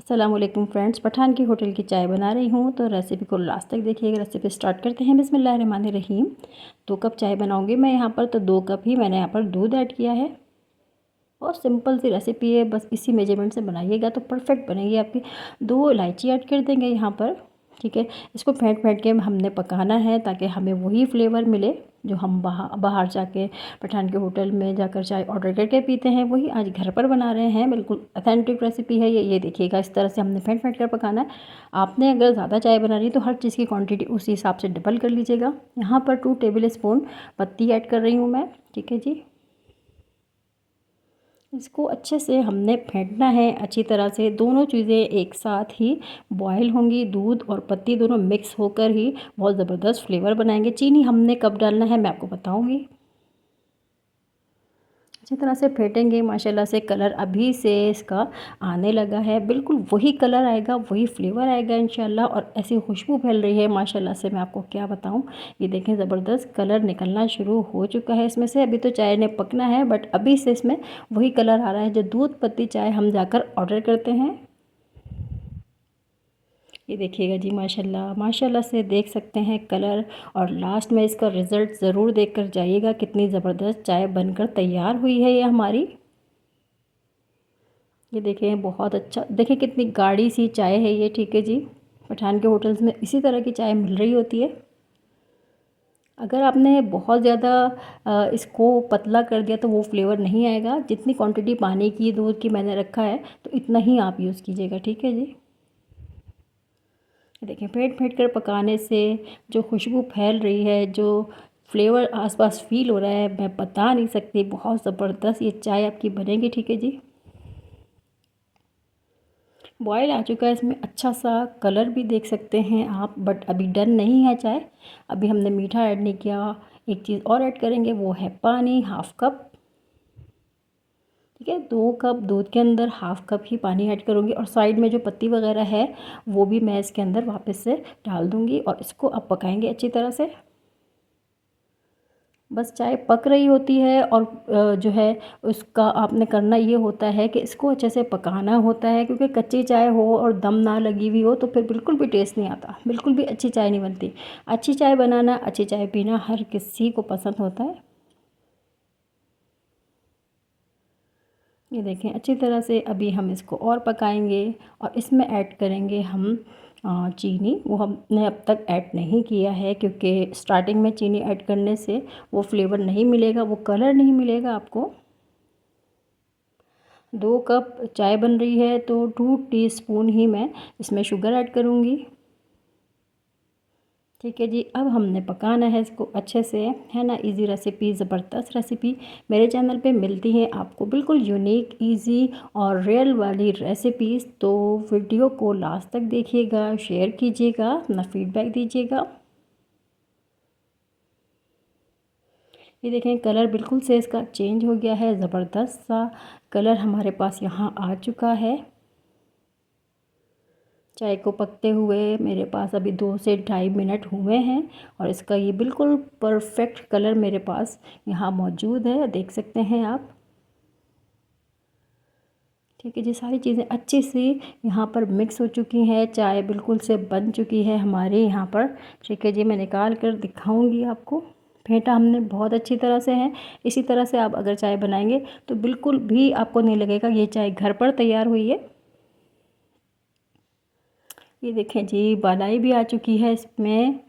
अस्सलामुअलैकुम फ्रेंड्स, पठान की होटल की चाय बना रही हूँ। तो रेसिपी को लास्ट तक देखिएगा। रेसिपी स्टार्ट करते हैं। बिस्मिल्लाहिर्रहमानिर्रहीम। 2 कप चाय बनाऊँगी मैं यहाँ पर, तो 2 कप ही मैंने यहाँ पर दूध ऐड किया है। और सिंपल सी रेसिपी है, बस इसी मेजरमेंट से बनाइएगा तो परफेक्ट बनेगी आपकी। 2 इलायची ऐड कर देंगे यहाँ पर, ठीक है। इसको फेंट फेंट के हमने पकाना है ताकि हमें वही फ्लेवर मिले जो हम बाहर जाके पठान के होटल में जाकर चाय ऑर्डर करके पीते हैं, वही आज घर पर बना रहे हैं। बिल्कुल ऑथेंटिक रेसिपी है ये देखिएगा। इस तरह से हमने फेंट फेंट कर पकाना है। आपने अगर ज़्यादा चाय बनानी है तो हर चीज़ की क्वांटिटी उसी हिसाब से डबल कर लीजिएगा। यहाँ पर 2 टेबल स्पून पत्ती ऐड कर रही हूँ मैं, ठीक है जी। इसको अच्छे से हमने फेंटना है अच्छी तरह से। दोनों चीज़ें एक साथ ही बॉयल होंगी, दूध और पत्ती दोनों मिक्स होकर ही बहुत ज़बरदस्त फ्लेवर बनाएंगे। चीनी हमने कब डालना है मैं आपको बताऊंगी। अच्छी तरह से फेंटेंगे। माशाल्लाह से कलर अभी से इसका आने लगा है, बिल्कुल वही कलर आएगा, वही फ्लेवर आएगा इंशाल्लाह। और ऐसी खुशबू फैल रही है माशाल्लाह से, मैं आपको क्या बताऊं। ये देखें, ज़बरदस्त कलर निकलना शुरू हो चुका है इसमें से। अभी तो चाय ने पकना है, बट अभी से इसमें वही कलर आ रहा है जो दूध पत्ती चाय हम जाकर ऑर्डर करते हैं। ये देखिएगा जी, माशाल्लाह माशाल्लाह से देख सकते हैं कलर। और लास्ट में इसका रिज़ल्ट ज़रूर देख कर जाइएगा, कितनी ज़बरदस्त चाय बनकर तैयार हुई है ये हमारी। ये देखें, बहुत अच्छा, देखिए कितनी गाढ़ी सी चाय है ये, ठीक है जी। पठान के होटल्स में इसी तरह की चाय मिल रही होती है। अगर आपने बहुत ज़्यादा इसको पतला कर दिया तो वो फ्लेवर नहीं आएगा। जितनी क्वांटिटी पानी की दूध की मैंने रखा है तो इतना ही आप यूज़ कीजिएगा, ठीक है जी। देखिए, फेंट फेंट कर पकाने से जो खुशबू फैल रही है, जो फ्लेवर आसपास फील हो रहा है, मैं बता नहीं सकती। बहुत ज़बरदस्त ये चाय आपकी बनेगी, ठीक है जी। बॉयल आ चुका है, इसमें अच्छा सा कलर भी देख सकते हैं आप, बट अभी डन नहीं है चाय। अभी हमने मीठा ऐड नहीं किया। एक चीज़ और ऐड करेंगे, वो है पानी, 1/2 कप, ठीक है। 2 कप दूध के अंदर 1/2 कप ही पानी ऐड करूँगी। और साइड में जो पत्ती वगैरह है वो भी मैं इसके अंदर वापस से डाल दूँगी। और इसको अब पकाएंगे अच्छी तरह से। बस चाय पक रही होती है और जो है उसका आपने करना ये होता है कि इसको अच्छे से पकाना होता है, क्योंकि कच्ची चाय हो और दम ना लगी हुई हो तो फिर बिल्कुल भी टेस्ट नहीं आता, बिल्कुल भी अच्छी चाय नहीं बनती। अच्छी चाय बनाना, अच्छी चाय पीना हर किसी को पसंद होता है। ये देखें, अच्छी तरह से अभी हम इसको और पकाएंगे। और इसमें ऐड करेंगे हम चीनी। वो हमने अब तक ऐड नहीं किया है, क्योंकि स्टार्टिंग में चीनी ऐड करने से वो फ्लेवर नहीं मिलेगा, वो कलर नहीं मिलेगा आपको। 2 कप चाय बन रही है तो 2 टीस्पून ही मैं इसमें शुगर ऐड करूँगी, ठीक है जी। अब हमने पकाना है इसको अच्छे से, है ना। इजी रेसिपी, ज़बरदस्त रेसिपी मेरे चैनल पे मिलती हैं आपको, बिल्कुल यूनिक, इजी और रियल वाली रेसिपीज़। तो वीडियो को लास्ट तक देखिएगा, शेयर कीजिएगा, अपना फीडबैक दीजिएगा। ये देखें, कलर बिल्कुल से इसका चेंज हो गया है, ज़बरदस्त सा कलर हमारे पास यहाँ आ चुका है। चाय को पकते हुए मेरे पास अभी 2 से 2.5 मिनट हुए हैं। और इसका ये बिल्कुल परफेक्ट कलर मेरे पास यहाँ मौजूद है, देख सकते हैं आप, ठीक है जी। सारी चीज़ें अच्छी सी यहाँ पर मिक्स हो चुकी हैं, चाय बिल्कुल से बन चुकी है हमारे यहाँ पर, ठीक है जी। मैं निकाल कर दिखाऊंगी आपको। फेंटा हमने बहुत अच्छी तरह से है। इसी तरह से आप अगर चाय बनाएंगे तो बिल्कुल भी आपको नहीं लगेगा ये चाय घर पर तैयार हुई है। ये देखें जी, बालाई भी आ चुकी है इसमें।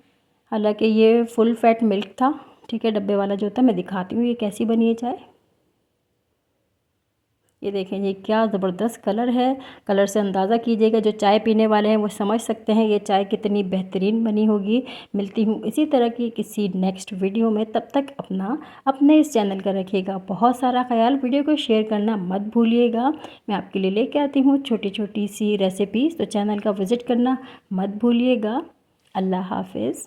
हालांकि ये फुल फैट मिल्क था, ठीक है, डब्बे वाला जो होता है। मैं दिखाती हूँ ये कैसी बनी है चाय। ये देखें जी, क्या ज़बरदस्त कलर है। कलर से अंदाज़ा कीजिएगा, जो चाय पीने वाले हैं वो समझ सकते हैं ये चाय कितनी बेहतरीन बनी होगी। मिलती हूँ इसी तरह की किसी नेक्स्ट वीडियो में। तब तक अपने इस चैनल का रखिएगा बहुत सारा ख्याल। वीडियो को शेयर करना मत भूलिएगा। मैं आपके लिए लेके आती हूँ छोटी छोटी सी रेसिपीज़, तो चैनल का विज़िट करना मत भूलिएगा। अल्लाह हाफिज़।